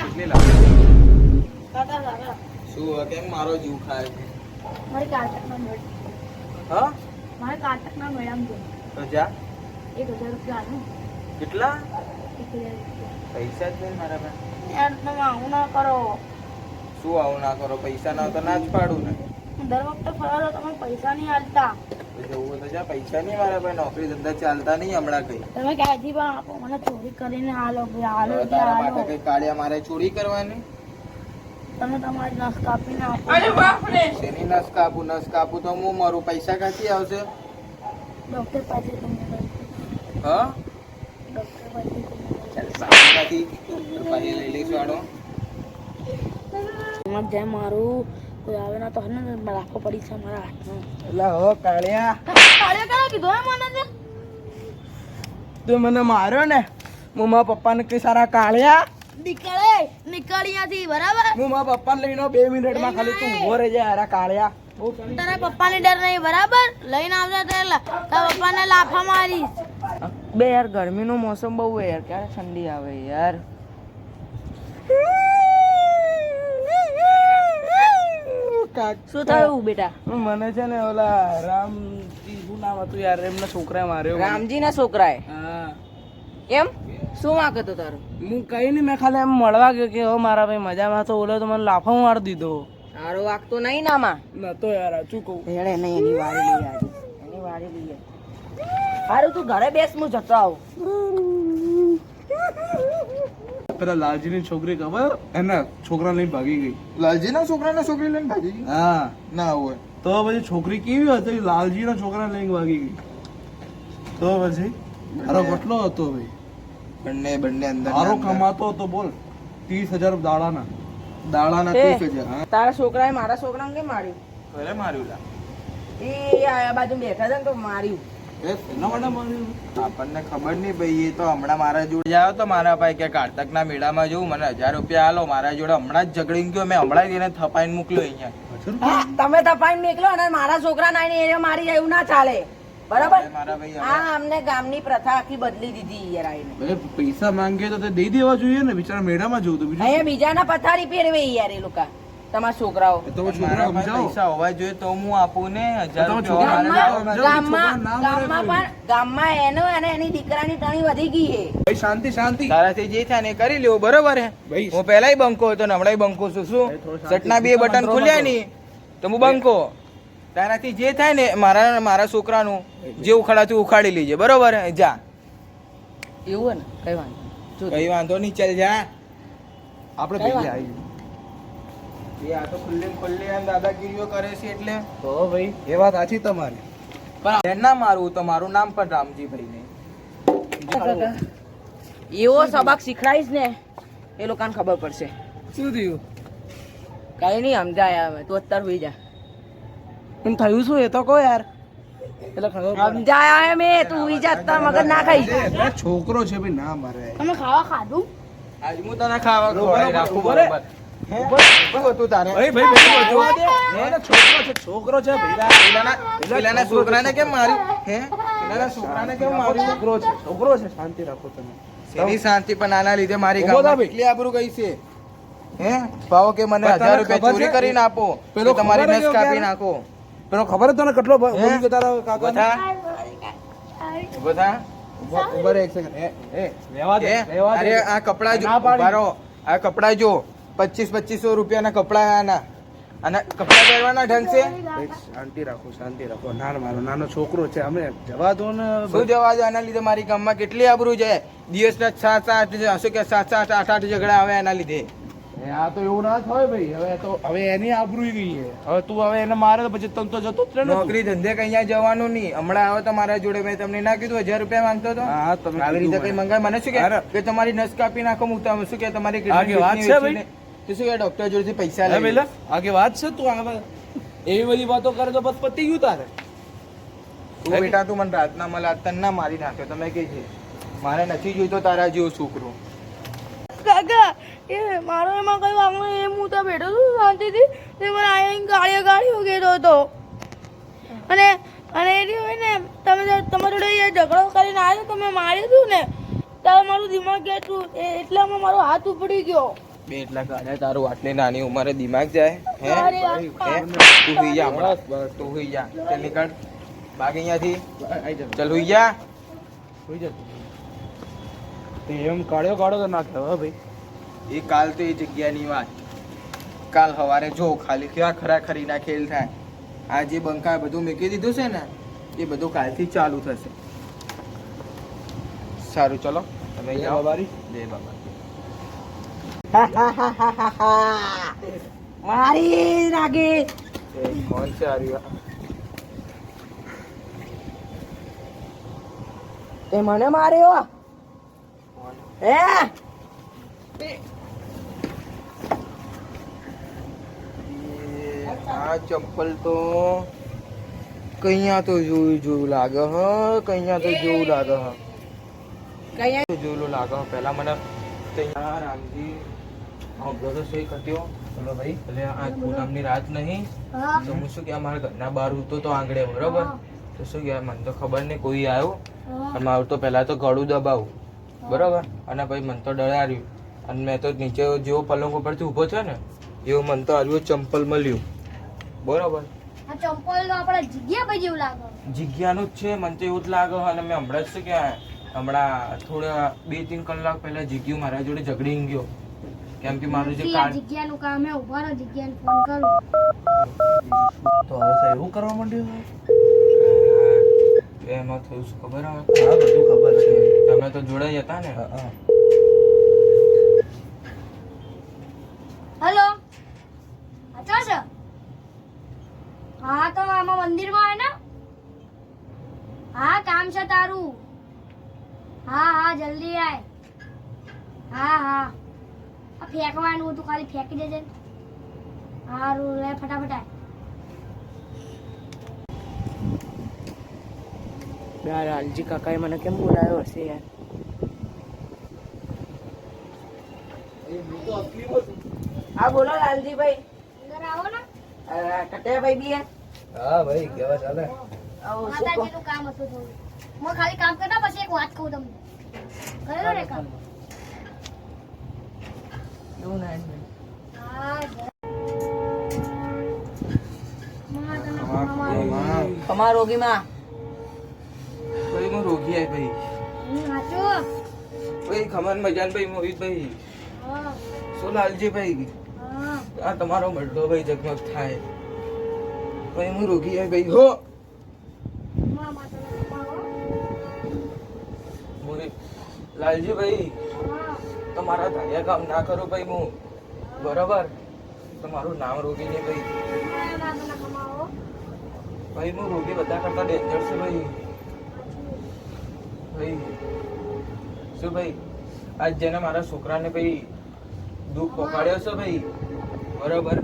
કેટલી લાગે શું કેમ મારો જીવ ખાય છે મારે કાટકના મેળ હા મારે કાટકના મેળામ જો તો જા 1000 રૂપિયા આનું કેટલા 1000 રૂપિયા પૈસા જ નહીં મારા પાસે યાર તમે આવું ના કરો શું આવું ના કરો પૈસા ના હોય તો ના જ પાડું ને દર વખતે ફરાવો તમે પૈસા નહીં આલતા જવું તો જા પૈસા નહીં મારા પાસે નોકરી ધંધા ચાલતા નહીં હમણાં કઈ તમે ક્યાંથી પણ આપો મને ચોરી કરીને આલો આલો હવે તારા માટે કઈ કાળિયા મારે ચોરી કરવાની તમે તમારી નસ કાપીને આપો શેની નસ કાપું તો હું મારું પૈસા ક્યાંથી આવશે ડોક્ટર પાસે તમને હા ડોક્ટર પાસે ચાલ સામેથી પાસે લઈ લઈશું આડો જેમ મારું કોઈ આવે ના તો હને રાખો પડી છે મારા હાથમાં એટલે હો કાળિયા કાળિયા કીધું મને તું મને માર્યો ને હું મારા પપ્પાને કઈ સારા કાળિયા નીકળ અહીંયાથી બરાબર હું મારા પપ્પાને લઈને 2 મિનિટમાં ખાલી તું ઉભો રહી જાય હારા કાળિયા તારા પપ્પાની ડર નહીં બરાબર લઈને આવજો એટલે તારા પપ્પાને લાફા મારીશ બે યાર ગરમીનો મોસમ બહુ હે યાર ક્યારે ઠંડી આવે યાર શું થયું બેટા મને છે ને ઓલા રામજી શું નામ હતું યાર એમના છોકરાએ માર્યો રામજી ના છોકરાએ હા એમ શું વાંક હતો તારો હું કઈ નહીં મેં ખાલી એમ મળવા ગયો કે હો મારા ભાઈ મજામાં તો ઓલો તો મને લાફો મારી દીધો તારો વાંક તો નહીં નામાં નતો યાર સાચું કહું હેડે નહીં એની વારી લઈ આજે એની વારી લઈએ હારું તું ઘરે બેસ હું જતો આવું પેલા લાલજીની છોકરી ખબર એના છોકરા લઈને ભાગી ગઈ લાલજીના છોકરાને છોકરી લઈને ભાગી ગઈ હા ના હોય તો પછી છોકરી કેવી હતી લાલજીના છોકરા લઈને ભાગી ગઈ તો પછી મારો કેટલો હતો ભાઈ બંને અંદર મારો કમાતો હતો બોલ 30,000 દાડાના 30,000 તારા છોકરાએ મારા છોકરાને કેમ માર્યું ઘરે માર્યું લા એ આ બાજુ બેઠા હતા ને તો માર્યું આપણને ખબર નહીં ભાઈ એ તો હમણાં મારા જોડે જાવ તો મારા ભાઈ કે કારતકના મેળામાં જવું મને 1000 રૂપિયા આલો મારા જોડે હમણાં જ ઝઘડી ગયો મેં હમણાં જ એને થપાઈને મોકલ્યો અહીંયા તમે તપાઈને નીકળો અને મારા છોકરા નાઈને એને મારી જાય એવું ના ચાલે બરાબર મારા ભાઈ આ અમને ગામની પ્રથા આખી બદલી દીધી યાર આઈને પૈસા માંગે તો દઈ દેવા જોઈએ ને બિચારા મેળામાં જવું તો અહીંયા બીજાના પથારી પહેરવે યાર એ લોકો તમારા છોકરાઓ પૈસા હોવા જોઈએ તો હું આપું ને 1000 ગામમાં એનો અને એની દીકરાની ટણી વધી ગઈ છે ભાઈ શાંતિ તારાથી જે થાય ને એ કરી લેવું બરોબર હે હું પહેલાય બંકો હતો ને હમણાં બંકો છું શું સટના 2 બટન ખુલ્યા નહીં તો હું બંકો તારાથી જે થાય ને મારા છોકરાનું જે ઉખાડાતું ઉખાડી લેજે બરોબર હે જા એવું હે ને કઈ વાંધો નહીં ચાલ જા આપણે ભેગા આવી આ તો ખુલ્લી આમ દાદાગીરીઓ કરે છે એટલે તો ભાઈ એ વાત સાચી તમારી પણ ના મારું તો મારું નામ પણ રામજી ભાઈ ને એવો સબક શીખડાઈશ ને એ લોકોને ખબર પડશે શું થયું કઈ નહીં સમજાય હવે તું અત્યારે હોઈ જા પણ થયું શું એ તો કહો યાર એટલે ખબર સમજાય હે મેં તું હોઈ જા તાર મગજ ના ખાઈ છોકરો છે ભાઈ ના મારે તમે ખાવા ખાધું આજ હું તને ખાવા ખવડાવી રાખું બરોબર છોકરાને કેમ માર્યું છોકરો છે શાંતિ રાખો તમે એની શાંતિ પણ આના લીધે મારી કેટલી આબરૂ ગઈ છે હે ભાવ કે મને 1000 રૂપિયા ચોરી કરીને આપો પેલો તમારી નસ કાપી નાખો પેલો ખબર તને કેટલો તારો કાકા ઉભા એક સેકન્ડ અરે આ કપડા જો બારો આ કપડા જો 2500 રૂપિયાના કપડા આના અને કપડા પહેરવાના ઢંગ છે શાંતિ રાખો નાનો છોકરો છે અમે જવા દો ને શું જવા દો આના લીધે મારી ગામમાં કેટલી આબરૂ છે દિવસના 7-8 ઝઘડા આવે એના લીધે આ તો એવું ના થાય ભાઈ હવે એની આબરૂ ગઈ છે હવે તું હવે એને મારે તો પછી તમ તો જતો જ રહે નોકરી ધંધે કઈ જવાનું નહીં હમણાં આવે તો મારા જોડે મેં તમને ના કીધું 1000 રૂપિયા માંગતો હતો આવી રીતે કઈ મંગાય મને શું કે તમારી નસ કાપી નાખો હું શું કે તમારી વાત છે ભાઈ તું શું કે ડોક્ટર જોડેથી પૈસા લે પેલા આગે વાત છે તું એવી બધી વાતો કરે તો બસ પતી ગયું તારે તું બેટા તું મને રાતના મળ્યા તને ના મારી નાખ્યો તમે કે છે મારે નથી જોઈતો તારા જેવો છોકરો કાકા એ મારો એમાં કઈ વાંક નહીં એમ હું ત્યાં બેઠો છું શાંતિથી તે મને આવીને ગાળીઓ કહેતો હતો અને એ હોય ને તમે તમારી જોડે ઝઘડો કરીને આવ્યો તમે માર્યું હતું ને ત્યારે મારું દિમાગ ગયા હતું એટલામાં મારો હાથ ઉપડી ગયો બે એટલા કાઢ્યા તારું આટલી નાની ઉંમરે દિમાગ જાય હે અરે હે તું હુઈ જા હમણાં તું હુઈ જા ચાલ નીકળ ભાગ અહીંયાથી ચાલ હુઈ જા એમ કાઢ્યો કાઢો તો ના કહેવાય ભાઈ. એ કાલ તો એ જગ્યાની વાત કાલ સવારે જો ખાલી કેવા ખરાખરીના ખેલ થાય આ જે બંકા બધું મૂકી દીધું છે ને એ બધું કાલથી ચાલુ થશે સારું ચલો તમે જાઓ બાબારી જય બાબા મારી નાગી. કોણ છે આર્યા તે મને માર્યો હે? આ ચંપલ તો કઈયા તો જોયું લાગે હ કઈયા તો જોયું લાગે હ કઈ જોયેલું લાગે હ પેલા મને તૈયાર રામજી બ્રધર સોઈ કટ્યો ચલો ભાઈ એટલે આ પૂનમની રાત નહીં હા તો હું શું કે મારા ઘરના બહાર ઉતો તો આંગળે બરોબર તો શું કે મને તો ખબર નહીં કોઈ આવ્યું અને મારું તો પહેલા તો ગળું દબાવું બરોબર અને પછી મને તો ડરાર્યું અને મેં તો નીચે જેવો પલંગ ઉપરથી ઊભો થયો ને એવું મને તો આવ્યું ચંપલ મળ્યું બરોબર આ ચંપલ તો આપણે જગ્યા પર જેવું લાગે જગ્યાનું જ છે મને તો એવું જ લાગે અને મેં હમણાં જ શું કે હમણાં થોડા 2-3 કલાક પહેલા જગ્યું મારા જોડે ઝઘડી ગયો કેમ કે મારું જે કાર્ડ જગ્યાનું કામ હે ઉભા રહો જગ્યાને ફોન કરું તો હવે સાહેબ એવું કરવા માંડ્યું એમાં થયું શું ખબર આવે હા બધું ખબર છે. તમે તો જોડે જ હતા ને હા. હેલો અચ્છા છે હા તો આમાં મંદિરમાં હે ને હા કામ છે તારું હા હા જલ્દી આય હા હા આ ફેંકવાનું હતું ખાલી ફેંકી દેજે હારું લે ફટાફટ આય યાર લાલજી કાકાએ મને કેમ બોલાવ્યો હશે યાર? હા બોલો લાલજીભાઈ. અંદર આવો ને કટિયાભાઈ બી હે? હા ભાઈ કેવા ચાલે? આવો શું કહો? માતાજીનું કામ હતું થોડું હું ખાલી કામ કરતા પછી એક વાત કહું તમને કરેલો ને કામ એવું ના હા કમા રોગીમાં ભાઈ હું રોગી આય ભાઈ સાચું ભાઈ ખમન મજાન ભાઈ મોહિતભાઈ હા શું લાલજી ભાઈ હા આ તમારો મરડો ભાઈ જગમગ થાય ભાઈ હું રોગી આય ભાઈ હો મોહિત લાલજી ભાઈ તમારા ધાર્યા કામ ના કરો ભાઈ હું બરાબર તમારું નામ રોગી નહીં ભાઈ ભાઈ હું રોગી બધા કરતા ડેન્જર છે ભાઈ ભાઈ શું ભાઈ આજ જેને મારા છોકરાને ભાઈ દુઃખ પહોંચાડ્યો છે ભાઈ બરાબર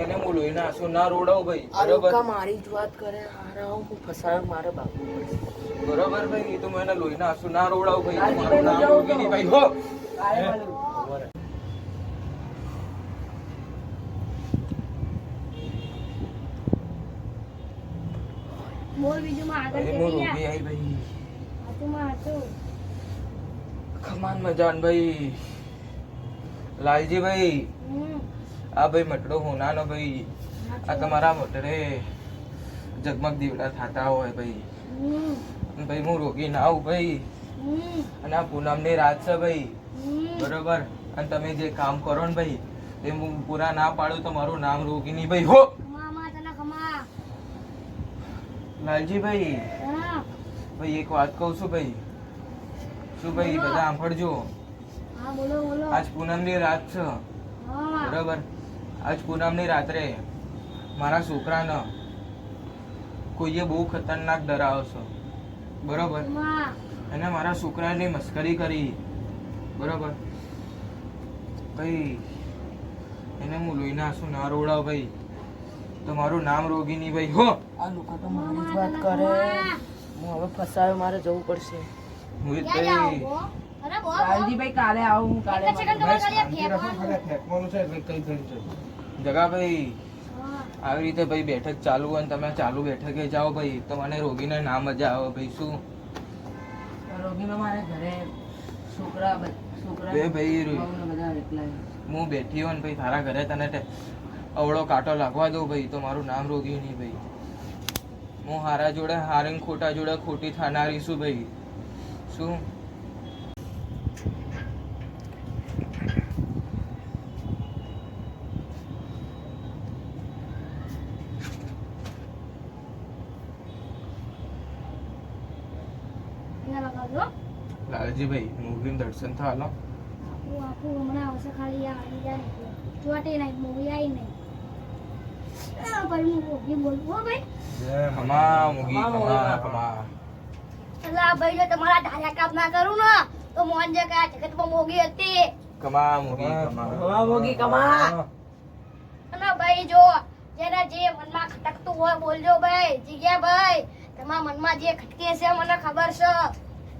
એને હું લોહીના આંસુ ના રોડાવું ભાઈ બરાબર મારી જ વાત કરે હારા હું ફસાયો મારે બાપુ બરાબર ભાઈ તો હું એને લોહીના આંસુ ના રોડાવું ભાઈ મારું નામ રોગી નહીં ભાઈ હો બોલ બીજું માં આગળ ભાઈ હું ચડી રોગી જા આઈ ભાઈ હાચું માં હાચું ખમાન મજાન ભાઈ લાલજી ભાઈ આ ભાઈ મટડો હોનાનો ભાઈ આ તમારા મોટરે જગમગ દીવડા થતા હોય ભાઈ અને ભાઈ હું રોગી ના આવું ભાઈ અને આ પૂનમની રાત છે ભાઈ બરોબર અને તમે જે કામ કરો ને ભાઈ એ હું પૂરા ના પાડું તો મારું નામ રોગી નહીં ભાઈ હો મામા તને ખમા લાલજી ભાઈ હા ભાઈ એક વાત કહું છું ભાઈ શું ભાઈ બધા સાંભળજો હા બોલો બોલો આજ પૂનમની રાત છે હા બરોબર આજ પૂનમની રાત્રે મારા છોકરાને કોઈએ બહુ ખતરનાક ડરાવ્યો છે બરોબર માં એને મારા છોકરાની મસ્કરી કરી બરોબર ભાઈ એને હું લોહીના આંસુ ના રોડાવ ભાઈ તો મારું નામ રોગી નહીં ભાઈ હો આ લોકો તો મારી જ વાત કરે હું હવે ફસાયો મારે જવું પડશે મોહિતભાઈ ક્યાં જાઓ અરે બોલ લાલજીભાઈ કાલે આવું હું કાલે એક સેકન્ડ તમારે ખાલી આ શાંતિ રાખો, ફેંકવાનું. ખાલી ફેંકવાનું છે એટલે કઈ થઈ છે. જગાભાઈ હા આવી રીતે ભાઈ બેઠક ચાલુ હોય ને તમે ચાલુ બેઠકે જાઓ ભાઈ તો મને રોગીને ના મજા આવે ભાઈ શું રોગીમાં મારે ઘરે છોકરા બે ભાઈ વહુને બધા આવે. એટલે હું બેઠી હોય ને ભાઈ તારા ઘરે તને અવળો કાંટો લાગવા દઉં ભાઈ તો મારું નામ રોગી નહીં ભાઈ. હું હારા જોડે હારે ને ખોટા જોડે ખોટી થનારી છું ભાઈ. શું અહીંયા લગાવજો. લાલજી ભાઈ મૂવીનું દર્શન થવા લો. આપું હમણાં આવશે ખાલી આ આવી જાય એટલે. જોટે નહીં મૂવી આવી નહીં. ભાઈ હું મૂવી બોલું હો ભાઈ. ખમા મૂગી ખમા ખમા. એટલે આ ભાઈ જો તમારા ધાર્યા કામ ના કરું ને તો મોહનજે કયા જગતમાં મોગી હતી. કમા મૂગી કમા. કમા મોગી કમા. અને ભાઈ જો જેને જે મનમાં ખટકતું હોય બોલજો ભાઈ. જીગ્યા ભાઈ તમારા મનમાં જે ખટકે છે મને ખબર છે.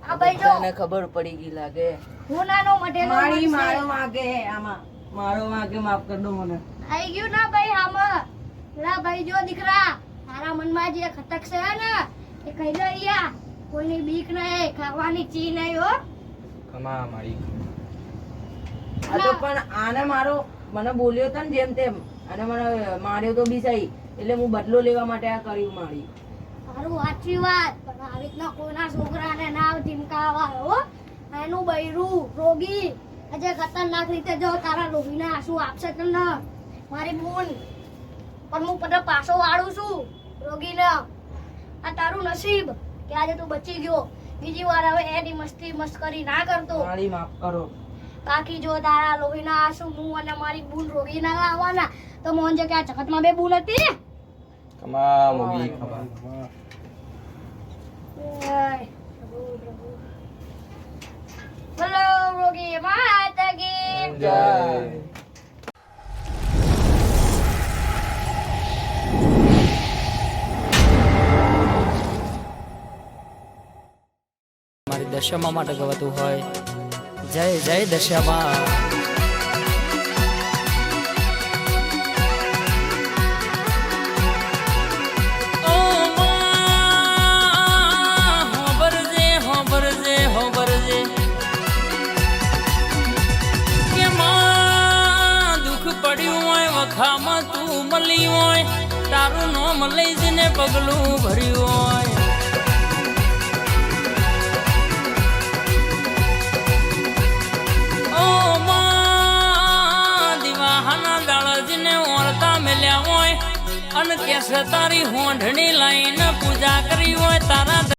આ ભાઈ જો તને ખબર પડી ગઈ લાગે. હું નાનો મઢેલો મારી મન છે. મારો વાગે આમાં મારો વાગે માફ કરી દો મને. આઈ ગયું ના ભાઈ આમાં. પેલા ભાઈ જો દીકરા તારા મનમાં જે ખટક છે ને એ કહી દો યા. કોઈની બીક નહીં ખાવાની ચી નહીં હો. કમા મારી. આ તો પણ આને મારો મને બોલ્યો તો ને જેમ તેમ અને મને માર્યો તો બી સહી એટલે હું બદલો લેવા માટે આ કર્યું મારી. મારું સાચી વાત પણ આવી રીતના કોઈના છોકરાને ના ધીમકાવા હો. એનું બૈરું રોગી આજે ખતરનાક રીતે જો તારા રોગીના આંસુ આપશે તમને મારી બૂન પણ હું બધા પાછો વાળું છું રોગીને. આ તારું નસીબ કે આજે તું બચી ગયો. બીજી વાર હવે એની મસ્તી મસ્કરી ના કરતો. મારી માફ કરો. બાકી જો તારા લોહીના આંસુ હું અને મારી બૂન રોગી ના આવવાના તો મોહન જે કે આ જગતમાં બે બૂન હતી. કમા મૂગી કમા. બોલો રોગી માતા કી જય. મારી દશામાં માટે ગવાતું હોય જય જય દશામાં. ઓ માં હોબરજે હોબરજે હોબરજે કે માં દુઃખ પડ્યું હોય વખામાં તું મળી હોય તારું નામ લઈ જઈને પગલું ભર્યું હોય. અને કેસે તારી હોંઢણી લાઈને પૂજા કરી હોય તારા